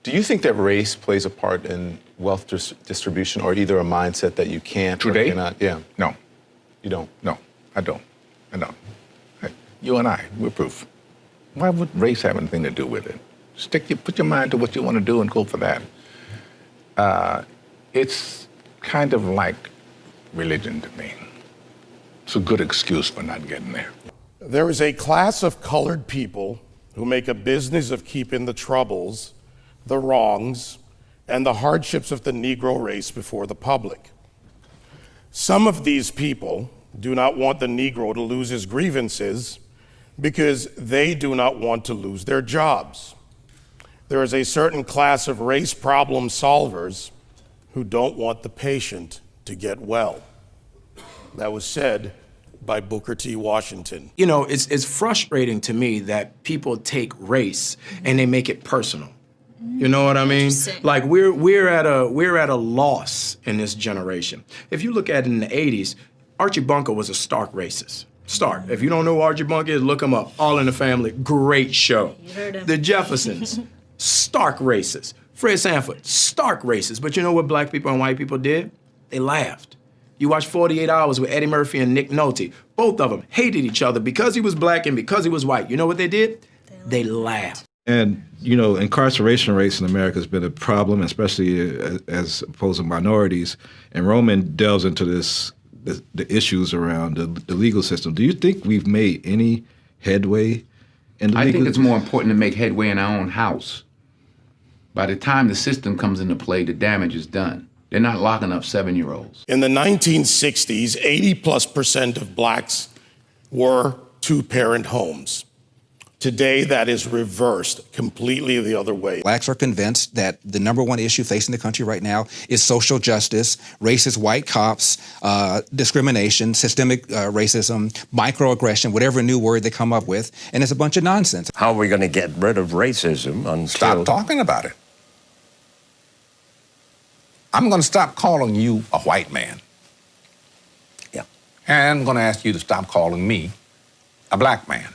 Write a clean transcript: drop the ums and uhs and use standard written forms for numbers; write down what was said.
Do you think that race plays a part in wealth distribution, or either a mindset that you can't Today? or cannot? Yeah. No. You don't? No, I don't. I don't. You and I, we're proof. Why would race have anything to do with it? Put your mind to what you want to do and go for that. It's kind of like religion to me. It's a good excuse for not getting there. There is a class of colored people who make a business of keeping the troubles, the wrongs, and the hardships of the Negro race before the public. Some of these people do not want the Negro to lose his grievances because they do not want to lose their jobs. There is a certain class of race problem solvers who don't want the patient to get well. That was said by Booker T. Washington. You know, it's frustrating to me that people take race and they make it personal. You know what I mean? Like we're at a loss in this generation. If you look at it in the 80s, Archie Bunker was a stark racist. Stark. If you don't know who Archie Bunker is, look him up. All in the Family, great show. You heard him. The Jeffersons, stark racist. Fred Sanford, stark racist. But you know what black people and white people did? They laughed. You watch 48 Hours with Eddie Murphy and Nick Nolte. Both of them hated each other because he was black and because he was white. You know what they did? They laughed. And, you know, incarceration rates in America has been a problem, especially as opposed to minorities. And Roman delves into the issues around the legal system. Do you think we've made any headway in the legal system? I think it's more important to make headway in our own house. By the time the system comes into play, the damage is done. They're not locking up 7-year-olds. In the 1960s, 80+% of blacks were two-parent homes. Today, that is reversed completely the other way. Blacks are convinced that the #1 issue facing the country right now is social justice, racist white cops, discrimination, systemic racism, microaggression, whatever new word they come up with, and it's a bunch of nonsense. How are we going to get rid of racism until... Stop talking about it. I'm going to stop calling you a white man. Yeah. And I'm going to ask you to stop calling me a black man.